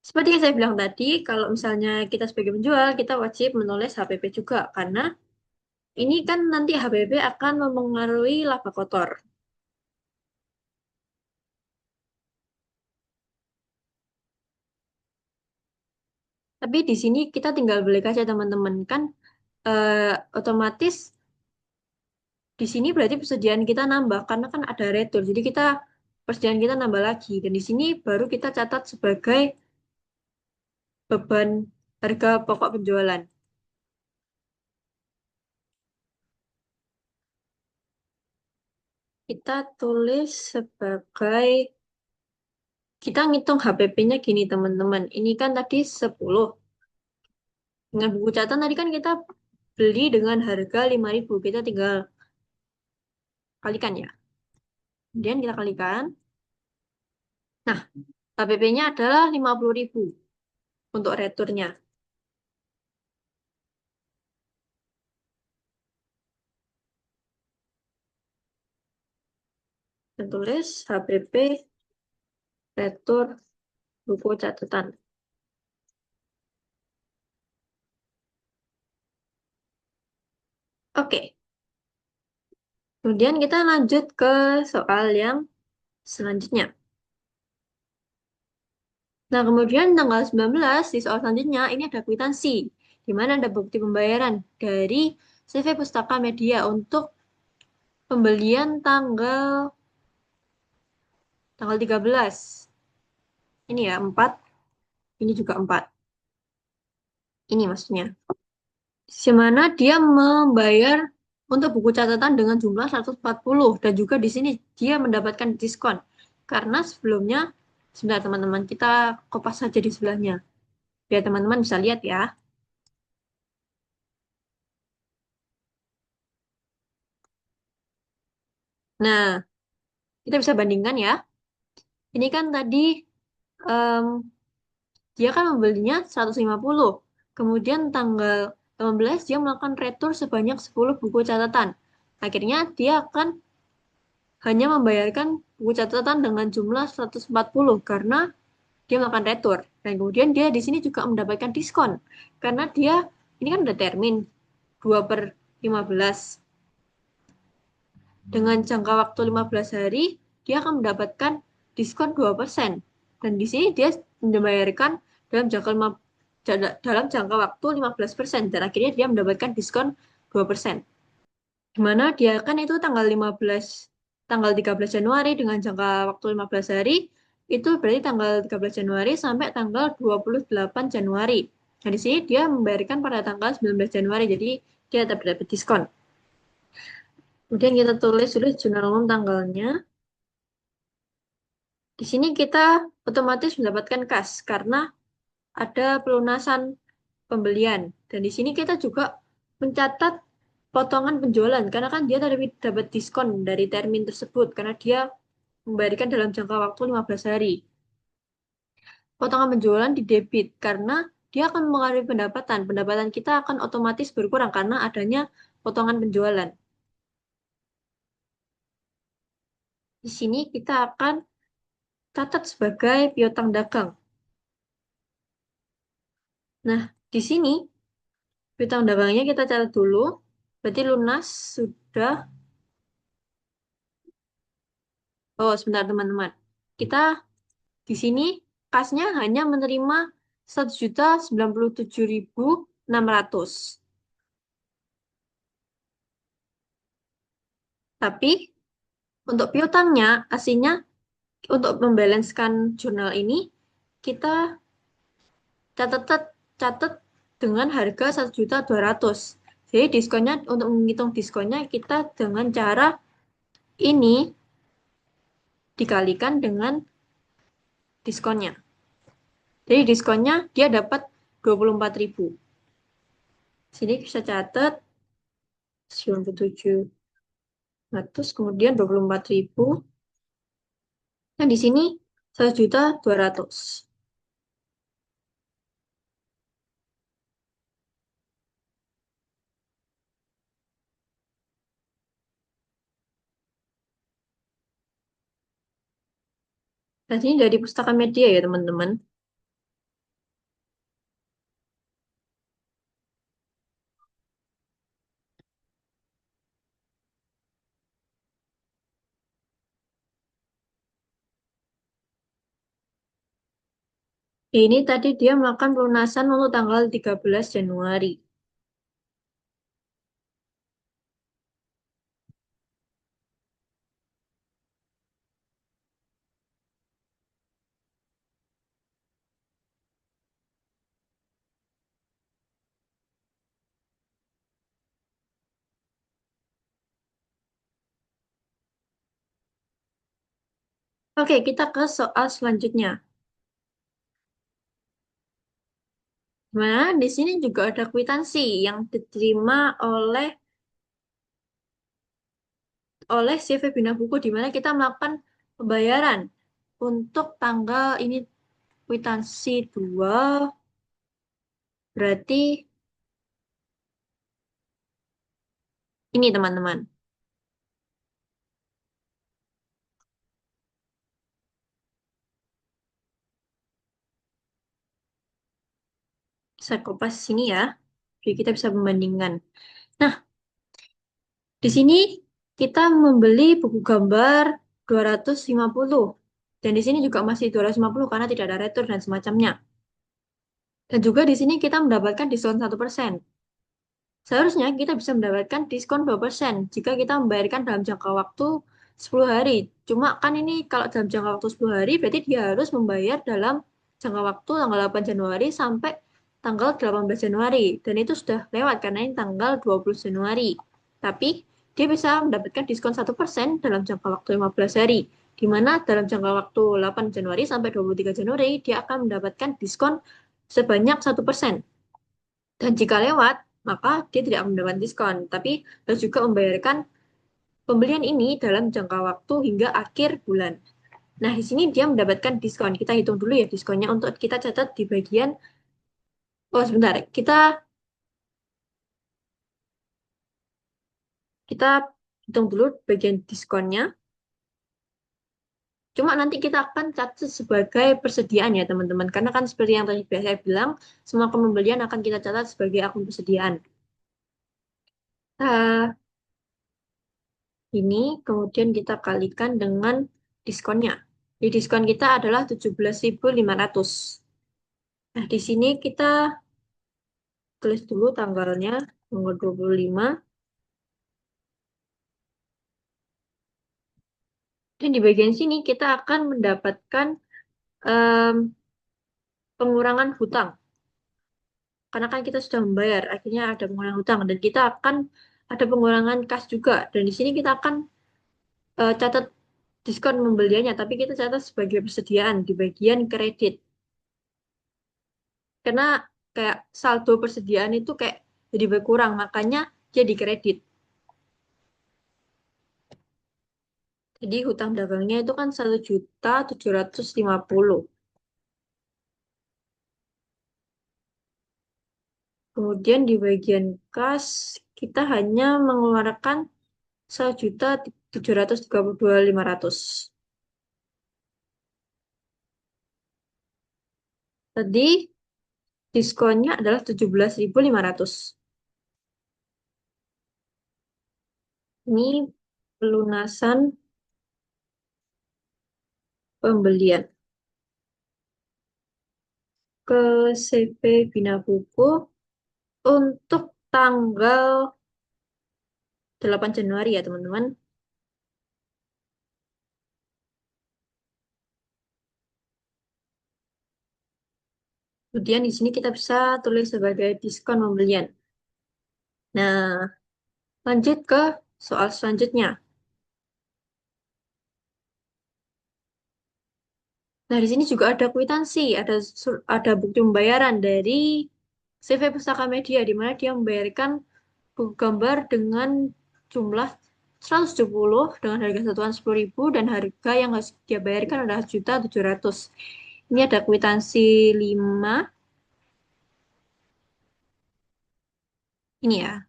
seperti yang saya bilang tadi, kalau misalnya kita sebagai penjual, kita wajib menulis HPP juga, karena ini kan nanti HPP akan memengaruhi laba kotor. Tapi di sini kita tinggal balik aja teman-teman, kan otomatis di sini berarti persediaan kita nambah, karena kan ada retur. Jadi kita persediaan kita nambah lagi. Dan di sini baru kita catat sebagai beban harga pokok penjualan. Kita tulis sebagai, kita ngitung HPP-nya gini teman-teman. Ini kan tadi 10. Dengan buku catatan tadi kan kita beli dengan harga 5.000. Kita tinggal kalikan ya. Kemudian kita kalikan. Nah, HPP-nya adalah 50.000 untuk returnya. Kita tulis HPP retur buku catatan. Oke, kemudian kita lanjut ke soal yang selanjutnya. Nah, kemudian tanggal 19 di soal selanjutnya ini ada kwitansi, di mana ada bukti pembayaran dari CV Pustaka Media untuk pembelian tanggal 13. Ini ya, 4. Ini juga 4. Ini maksudnya. Di mana dia membayar untuk buku catatan dengan jumlah 140 dan juga di sini dia mendapatkan diskon. Karena sebelumnya, sebentar teman-teman, kita kopas saja di sebelahnya. Biar teman-teman bisa lihat ya. Nah, kita bisa bandingkan ya. Ini kan tadi em, dia kan membelinya 150. Kemudian tanggal 18 dia melakukan retur sebanyak 10 buku catatan. Akhirnya dia akan hanya membayarkan buku catatan dengan jumlah 140 karena dia melakukan retur. Dan kemudian dia di sini juga mendapatkan diskon. Karena dia, ini kan udah termin 2/15. Dengan jangka waktu 15 hari, dia akan mendapatkan diskon 2%. Dan di sini dia membayarkan dalam jangka waktu 15%. Dan akhirnya dia mendapatkan diskon 2%. Di mana dia kan itu tanggal 13 Januari dengan jangka waktu 15 hari, itu berarti tanggal 13 Januari sampai tanggal 28 Januari. Nah, di sini dia membayarkan pada tanggal 19 Januari, jadi dia tetap dapat diskon. Kemudian kita tulis dulu jurnal umum tanggalnya. Di sini kita otomatis mendapatkan kas karena ada pelunasan pembelian. Dan di sini kita juga mencatat potongan penjualan karena kan dia tadi dapat diskon dari termin tersebut karena dia memberikan dalam jangka waktu 15 hari. Potongan penjualan di debit karena dia akan mengalami pendapatan. Pendapatan kita akan otomatis berkurang karena adanya potongan penjualan. Di sini kita akan catat sebagai piutang dagang. Nah, di sini piutang dagangnya kita catat dulu. Berarti lunas sudah. Oh, sebentar teman-teman. Kita di sini kasnya hanya menerima 1.097.600. Tapi untuk piutangnya, aslinya untuk membalanskan jurnal ini, kita catat catat dengan harga 1.200.000. Jadi diskonnya, untuk menghitung diskonnya, kita dengan cara ini dikalikan dengan diskonnya. Jadi diskonnya dia dapat 24.000. Sini bisa catat 97.000, kemudian 24.000. Nah, di sini 1.200.000. Nah, ini dari Pustaka Media ya, teman-teman. Ini tadi dia melakukan pelunasan untuk tanggal 13 Januari. Oke, kita ke soal selanjutnya. Nah, di sini juga ada kwitansi yang diterima oleh CV Bina Buku di mana kita melakukan pembayaran untuk tanggal ini kwitansi 2 berarti ini teman-teman. Saya kopas sini ya. Jadi kita bisa membandingkan. Nah, di sini kita membeli buku gambar 250. Dan di sini juga masih 250 karena tidak ada retur dan semacamnya. Dan juga di sini kita mendapatkan diskon 1%. Seharusnya kita bisa mendapatkan diskon 2% jika kita membayarkan dalam jangka waktu 10 hari. Cuma kan ini kalau dalam jangka waktu 10 hari berarti dia harus membayar dalam jangka waktu tanggal 8 Januari sampai tanggal 18 Januari. Dan itu sudah lewat karena ini tanggal 20 Januari. Tapi dia bisa mendapatkan diskon 1% dalam jangka waktu 15 hari. Di mana dalam jangka waktu 8 Januari sampai 23 Januari dia akan mendapatkan diskon sebanyak 1%. Dan jika lewat, maka dia tidak mendapatkan diskon, tapi harus juga membayarkan pembelian ini dalam jangka waktu hingga akhir bulan. Nah, di sini dia mendapatkan diskon. Kita hitung dulu ya diskonnya untuk kita catat di bagian, oh sebentar, kita hitung dulu bagian diskonnya. Cuma nanti kita akan catat sebagai persediaan ya teman-teman. Karena kan seperti yang tadi saya bilang, semua pembelian akan kita catat sebagai akun persediaan. Nah, ini kemudian kita kalikan dengan diskonnya. Di diskon kita adalah 17.500. Nah, di sini kita tulis dulu tanggalnya, tanggal 25. Dan di bagian sini kita akan mendapatkan em, pengurangan hutang. Karena kan kita sudah membayar, akhirnya ada pengurangan hutang. Dan kita akan ada pengurangan kas juga. Dan di sini kita akan catat diskon pembeliannya, tapi kita catat sebagai persediaan di bagian kredit. Karena kayak saldo persediaan itu kayak jadi berkurang, makanya jadi kredit. Jadi hutang dagangnya itu kan 1.750.000. Kemudian di bagian kas kita hanya mengeluarkan 1.732.500. Tadi diskonnya adalah 17.500. Ini pelunasan pembelian ke CP Bina Buku untuk tanggal 8 Januari ya teman-teman. Kemudian di sini kita bisa tulis sebagai diskon pembelian. Nah, lanjut ke soal selanjutnya. Nah, di sini juga ada kwitansi, ada bukti pembayaran dari CV Pustaka Media, di mana dia membayarkan buku gambar dengan jumlah 170 dengan harga satuan 10.000 dan harga yang harus dia bayarkan adalah 1.700.000. Ini ada kwitansi 5, ini ya.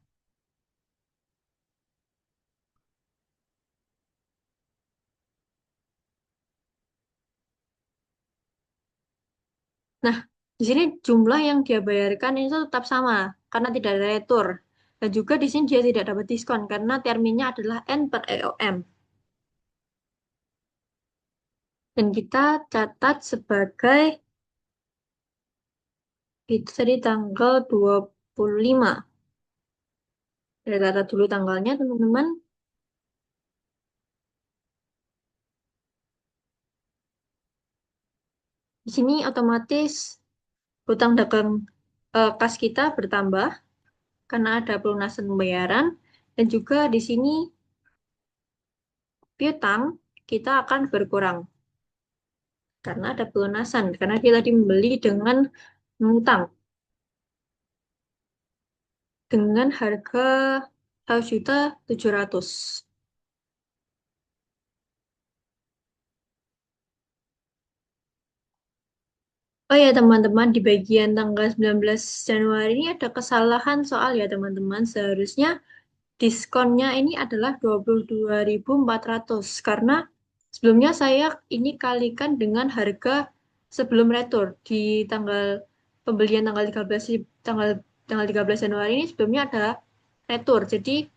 Nah, di sini jumlah yang dia bayarkan itu tetap sama karena tidak ada retur. Dan juga di sini dia tidak dapat diskon karena terminnya adalah N per EOM. Dan kita catat sebagai itu tadi tanggal 25. Kita catat dulu tanggalnya, teman-teman. Di sini otomatis hutang dagang kas kita bertambah karena ada pelunasan pembayaran. Dan juga di sini piutang kita akan berkurang karena ada pelunasan. Karena dia tadi membeli dengan mengutang dengan harga 1.700.000. Oh ya teman-teman, di bagian tanggal 19 Januari ini ada kesalahan soal ya teman-teman. Seharusnya diskonnya ini adalah 22.400 karena sebelumnya saya ini kalikan dengan harga sebelum retur di tanggal pembelian tanggal 13 tanggal tanggal 13 Januari ini sebelumnya ada retur. Jadi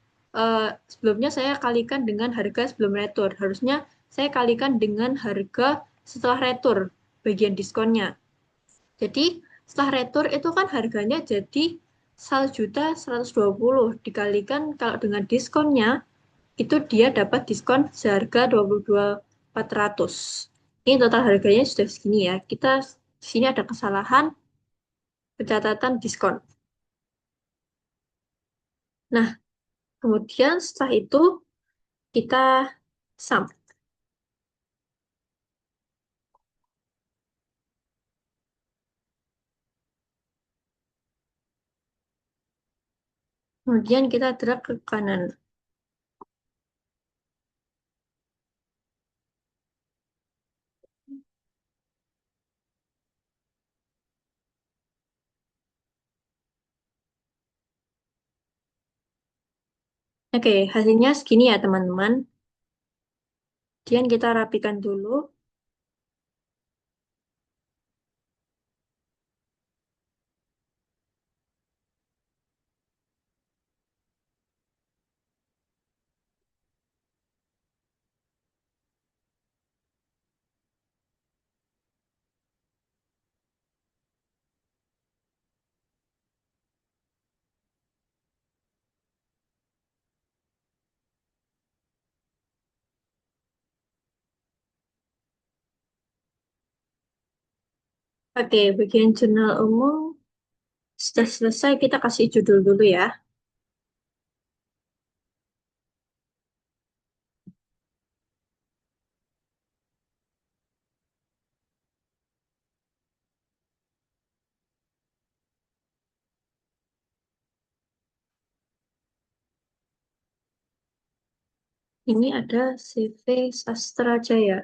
sebelumnya saya kalikan dengan harga sebelum retur. Harusnya saya kalikan dengan harga setelah retur bagian diskonnya. Jadi setelah retur itu kan harganya jadi 1.120.000 dikalikan kalau dengan diskonnya itu dia dapat diskon seharga 22.400. Ini total harganya sudah segini ya. Kita di sini ada kesalahan pencatatan diskon. Nah, kemudian setelah itu kita sum. Kemudian kita drag ke kanan. Oke, hasilnya segini ya teman-teman. Kemudian kita rapikan dulu. Oke, bagian jurnal umum sudah selesai. Kita kasih judul dulu ya. Ini ada CV Sastra Jaya.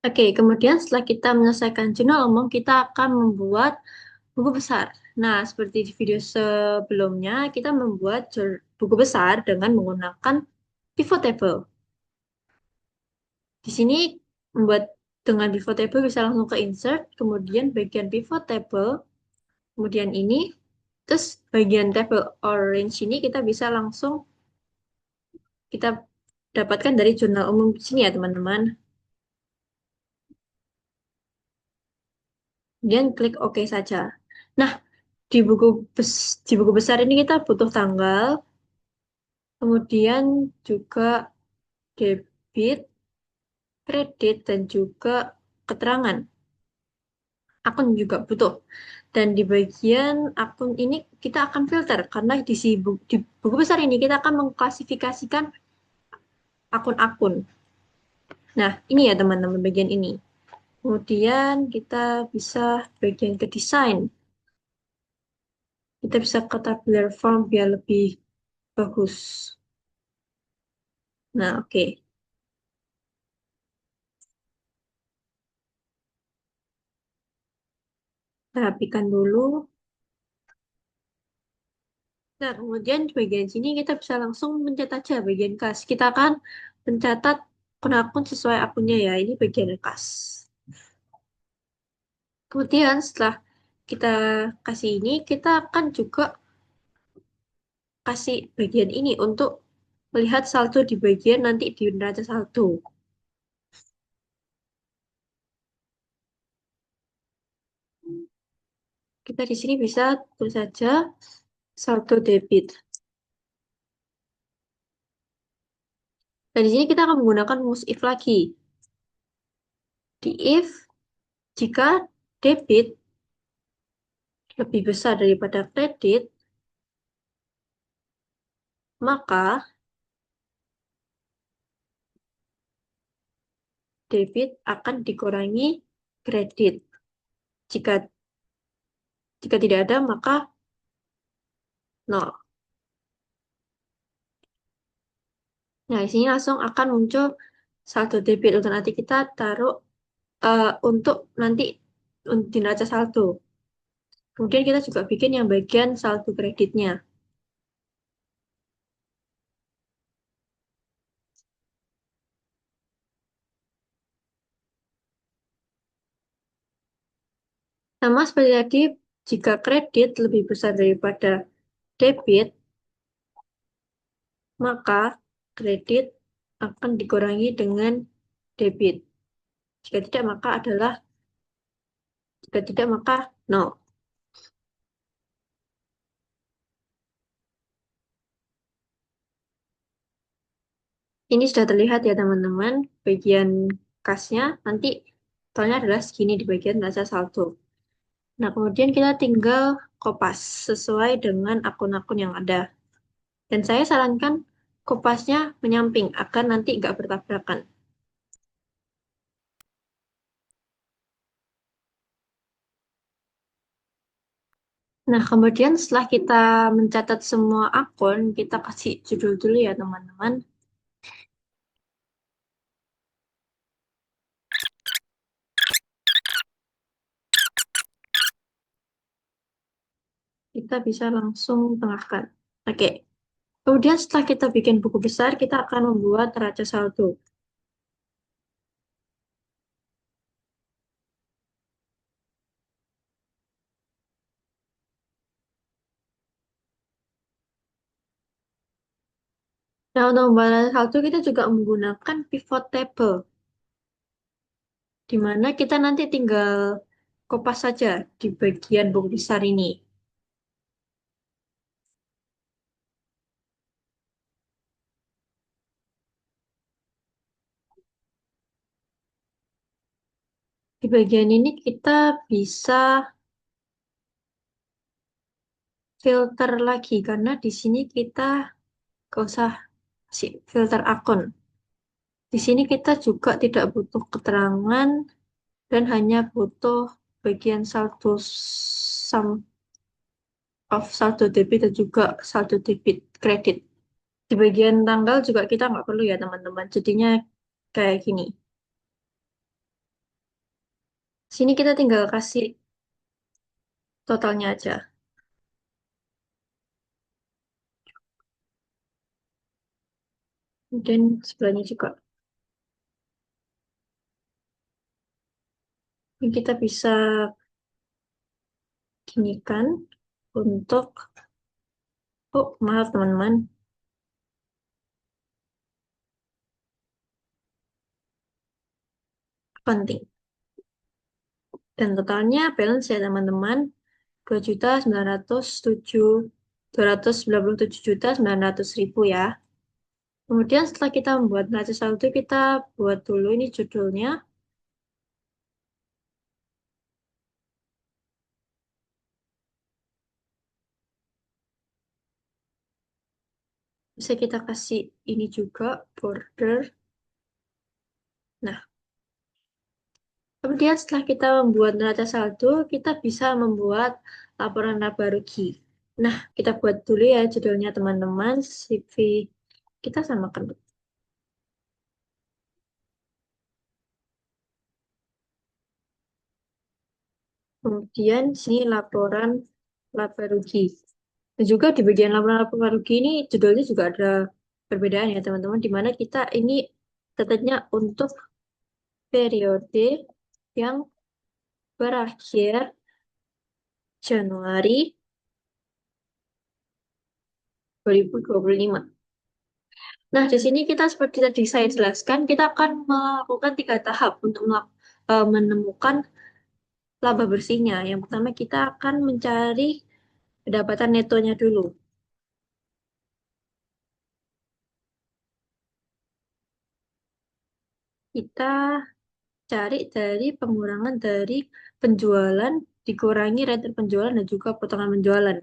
Oke, kemudian setelah kita menyelesaikan jurnal umum, kita akan membuat buku besar. Nah, seperti di video sebelumnya, kita membuat buku besar dengan menggunakan pivot table. Di sini membuat dengan pivot table bisa langsung ke insert, kemudian bagian pivot table, kemudian ini, terus bagian table orange ini kita bisa langsung kita dapatkan dari jurnal umum di sini ya teman-teman. Kemudian klik OK saja. Nah, di buku di buku besar ini kita butuh tanggal, kemudian juga debit, kredit, dan juga keterangan. Akun juga butuh. Dan di bagian akun ini kita akan filter karena di buku besar ini kita akan mengklasifikasikan akun-akun. Nah, ini ya teman-teman bagian ini. Kemudian kita bisa bagian ke desain. Kita bisa ke tabular form biar lebih bagus. Nah, oke. rapikan dulu. Nah, kemudian di bagian sini kita bisa langsung mencet aja bagian kas. Kita akan mencatat akun-akun sesuai akunnya ya. Ini bagian kas. Kemudian setelah kita kasih ini, kita akan juga kasih bagian ini untuk melihat saldo di bagian nanti di neraca saldo. Kita di sini bisa tulis saja saldo debit. Dan di sini kita akan menggunakan rumus if lagi. Di if, jika debit lebih besar daripada kredit, maka debit akan dikurangi kredit. Jika jika tidak ada, maka nol. Nah, di sini langsung akan muncul saldo debit untuk nanti kita taruh untuk nanti di neraca saldo. Kemudian kita juga bikin yang bagian saldo kreditnya. Sama seperti tadi, jika kredit lebih besar daripada debit, maka kredit akan dikurangi dengan debit. Jika tidak, maka adalah jika tidak, maka nol. Ini sudah terlihat ya teman-teman, bagian kasnya nanti totalnya adalah segini di bagian neraca saldo. Nah, kemudian kita tinggal kopas sesuai dengan akun-akun yang ada. Dan saya sarankan kopasnya menyamping agar nanti nggak bertabrakan. Nah, kemudian setelah kita mencatat semua akun, kita kasih judul dulu ya teman-teman. Kita bisa langsung tengahkan. Oke. Kemudian setelah kita bikin buku besar, kita akan membuat neraca saldo. Nah, untuk membuat neraca saldo, kita juga menggunakan pivot table, di mana kita nanti tinggal kopas saja di bagian buku besar ini. Di bagian ini kita bisa filter lagi, karena di sini kita gak usah filter akun. Di sini kita juga tidak butuh keterangan dan hanya butuh bagian saldo sum of saldo debit dan juga saldo debit kredit. Di bagian tanggal juga kita nggak perlu ya teman-teman. Jadinya kayak gini. Sini kita tinggal kasih totalnya aja. Kemudian sebelahnya juga. Ini kita bisa gini kan untuk, oh maaf teman-teman, penting. Dan totalnya balance ya teman-teman, 2.997.297.900.000 ya. Kemudian setelah kita membuat neraca saldo, kita buat dulu ini judulnya. Bisa kita kasih ini juga, border. Nah, kemudian setelah kita membuat neraca saldo, kita bisa membuat laporan laba rugi. Nah, kita buat dulu ya judulnya teman-teman, CV. Kita samakan. Kemudian sini laporan laba rugi. Dan juga di bagian laporan laba rugi ini judulnya juga ada perbedaan ya teman-teman, di mana kita ini catatnya untuk periode yang berakhir Januari 2025. Nah, di sini kita seperti tadi saya jelaskan, kita akan melakukan 3 tahap untuk menemukan laba bersihnya. Yang pertama kita akan mencari pendapatan netonya dulu. Kita cari dari pengurangan dari penjualan dikurangi rate penjualan dan juga potongan penjualan.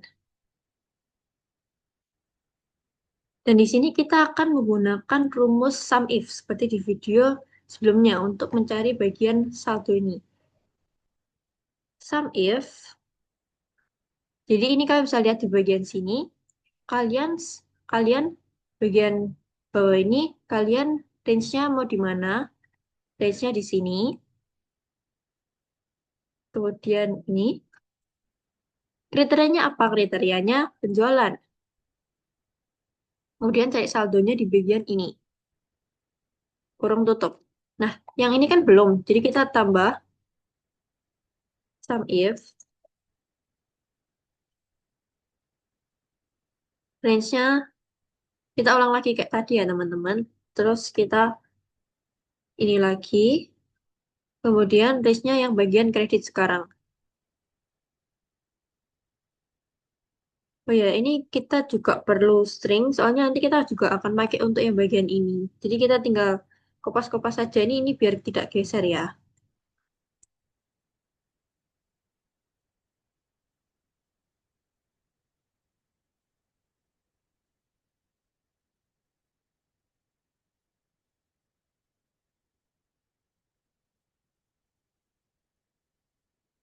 Dan di sini kita akan menggunakan rumus sum if seperti di video sebelumnya untuk mencari bagian saldo ini. Sum if, jadi ini kalian bisa lihat di bagian sini, kalian kalian bagian bawah ini kalian range-nya mau di mana? Range-nya di sini. Kemudian ini kriterianya apa? Kriterianya penjualan. Kemudian cari saldonya di bagian ini, kurung tutup. Nah, yang ini kan belum. Jadi kita tambah sum if range-nya, kita ulang lagi kayak tadi ya teman-teman. Terus kita ini lagi. Kemudian range-nya yang bagian kredit sekarang. Oh ya, ini kita juga perlu string, soalnya nanti kita juga akan pakai untuk yang bagian ini. Jadi kita tinggal kopas-kopas saja ini biar tidak geser ya.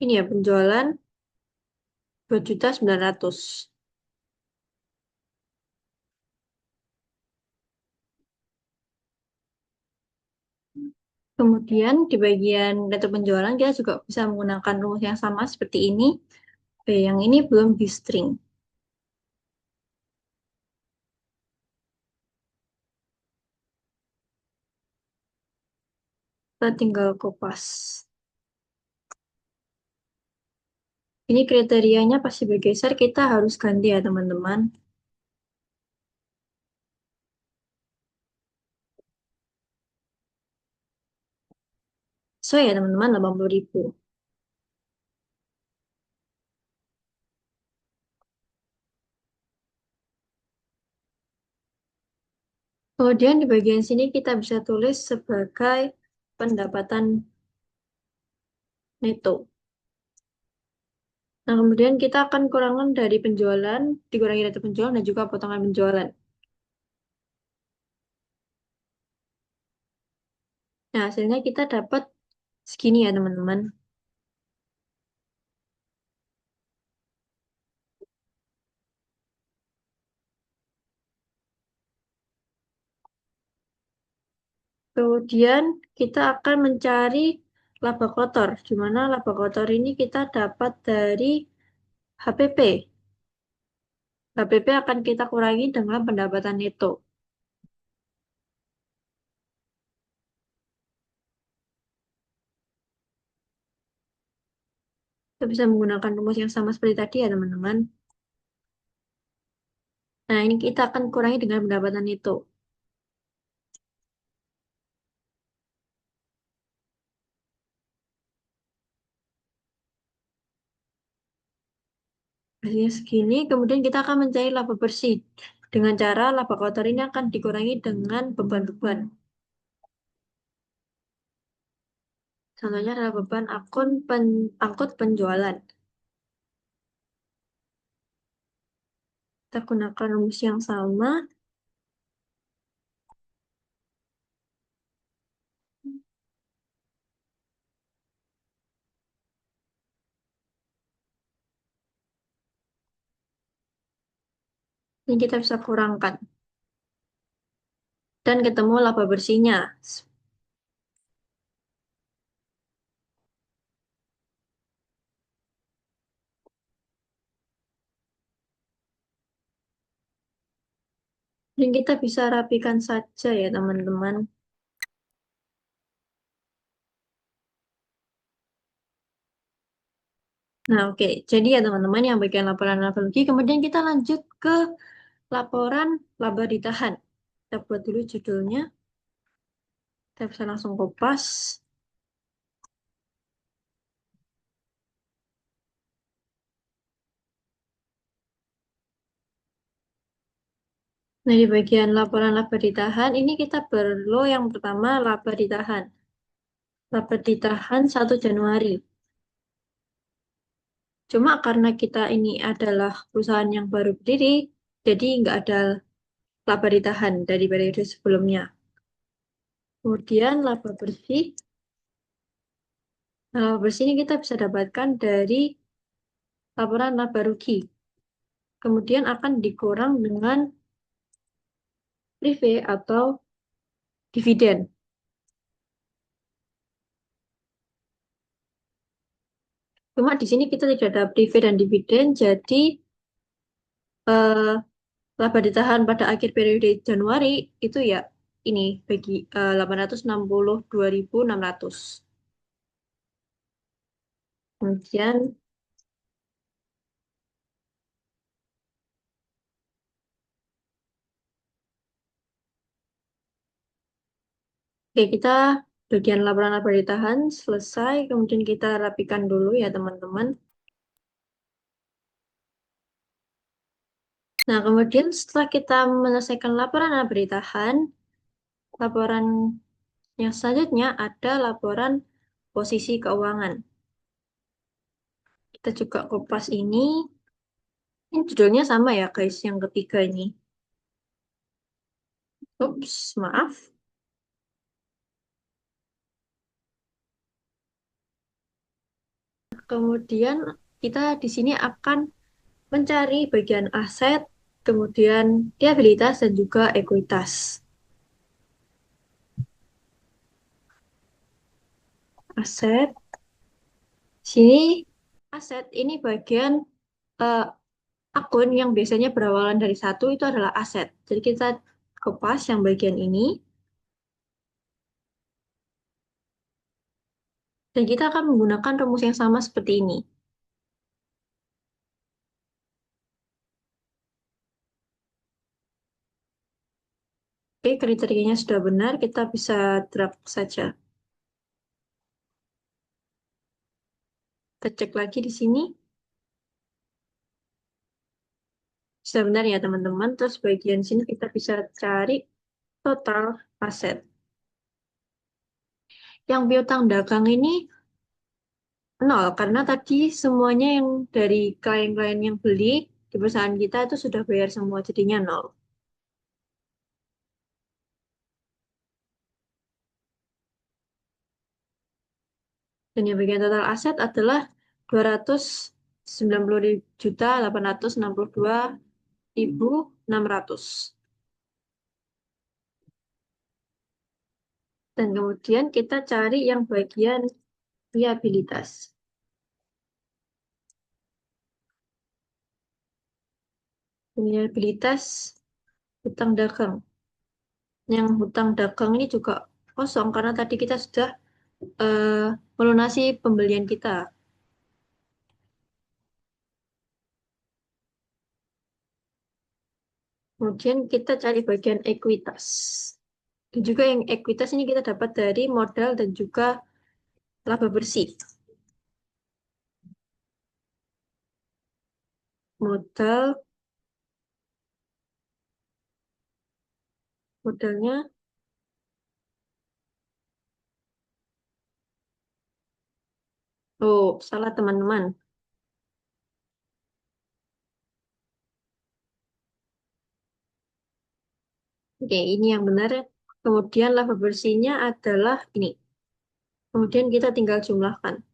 Ini ya penjualan 2.900.000. Kemudian di bagian data penjualan kita juga bisa menggunakan rumus yang sama seperti ini. Oke, yang ini belum di string. Kita tinggal kopas. Ini kriterianya pasti bergeser, kita harus ganti ya teman-teman. So ya teman-teman, 80.000. Kemudian di bagian sini kita bisa tulis sebagai pendapatan neto. Nah, kemudian kita akan kurangan dari penjualan, dikurangi dari penjualan dan juga potongan penjualan. Nah, hasilnya kita dapat segini ya teman-teman. Kemudian kita akan mencari laba kotor, di mana laba kotor ini kita dapat dari HPP. HPP akan kita kurangi dengan pendapatan neto. Kita bisa menggunakan rumus yang sama seperti tadi ya teman-teman. Nah, ini kita akan kurangi dengan pendapatan neto. Hasilnya segini, kemudian kita akan mencari laba bersih. Dengan cara laba kotor ini akan dikurangi dengan beban-beban. Contohnya adalah beban angkut penjualan. Kita gunakan rumus yang sama. Ini kita bisa kurangkan. Dan ketemu laba bersihnya. Dan kita bisa rapikan saja ya teman-teman. Nah, oke. Jadi ya teman-teman yang bagian laporan laba rugi, kemudian kita lanjut ke laporan laba ditahan. Kita buat dulu judulnya. Kita bisa langsung kopas. Nah, di bagian laporan laba ditahan, ini kita perlu yang pertama laba ditahan. Laba ditahan 1 Januari. Cuma karena kita ini adalah perusahaan yang baru berdiri, jadi nggak ada laba ditahan dari periode sebelumnya. Kemudian laba bersih. Nah, laba bersih ini kita bisa dapatkan dari laporan laba rugi. Kemudian akan dikurang dengan prive atau dividen. Cuma di sini kita tidak ada prive dan dividen, jadi eh, laba ditahan pada akhir periode Januari itu ya ini bagi 862.600. Kemudian oke, kita bagian laporan laba ditahan selesai, kemudian kita rapikan dulu ya teman-teman. Nah, kemudian setelah kita menyelesaikan laporan laba ditahan, laporan yang selanjutnya ada laporan posisi keuangan. Kita juga kupas ini. Ini judulnya sama ya guys, yang ketiga ini. Ups, maaf. Kemudian kita di sini akan mencari bagian aset, kemudian liabilitas dan juga ekuitas. Aset, sini aset ini bagian eh, akun yang biasanya berawalan dari satu itu adalah aset. Jadi kita kupas yang bagian ini dan kita akan menggunakan rumus yang sama seperti ini. Oke, kriterianya sudah benar, kita bisa drag saja. Kita cek lagi di sini. Sudah benar ya teman-teman. Terus bagian sini kita bisa cari total aset. Yang piutang dagang ini nol, karena tadi semuanya yang dari klien-klien yang beli di perusahaan kita itu sudah bayar semua, jadinya nol. Dan yang bagian total aset adalah 290.862.600. Dan kemudian kita cari yang bagian liabilitas. Liabilitas hutang dagang. Yang hutang dagang ini juga kosong karena tadi kita sudah eh, melunasi pembelian kita. Kemudian kita cari bagian ekuitas. Dan juga yang ekuitas ini kita dapat dari modal dan juga laba bersih. Modal, modalnya, oh salah teman-teman. Oke, ini yang benar ya. Kemudian laba bersihnya adalah ini. Kemudian kita tinggal jumlahkan.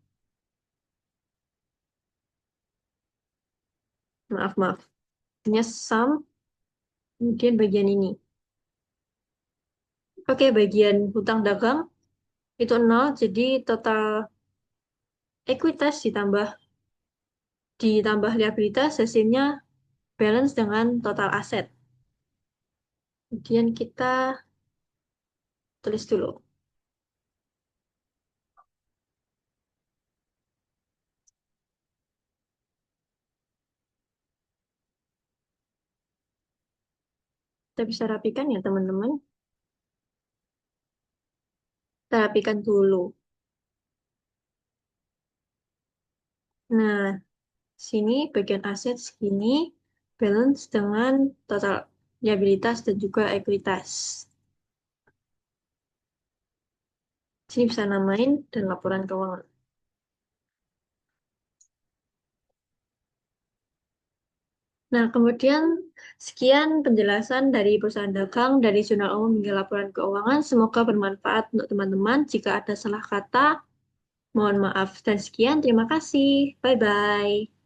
Maaf, maaf. Hanya sum, kemudian bagian ini. Oke, bagian hutang dagang itu nol, jadi total ekuitas ditambah liabilitas hasilnya balance dengan total aset. Kemudian kita tulis dulu. Kita bisa rapikan ya teman-teman. Kita rapikan dulu. Nah, sini bagian aset segini, balance dengan total liabilitas dan juga ekuitas. Sini bisa namain dan laporan keuangan. Nah, kemudian sekian penjelasan dari perusahaan dagang, dari jurnal umum hingga laporan keuangan. Semoga bermanfaat untuk teman-teman. Jika ada salah kata, mohon maaf. Dan sekian, terima kasih. Bye-bye.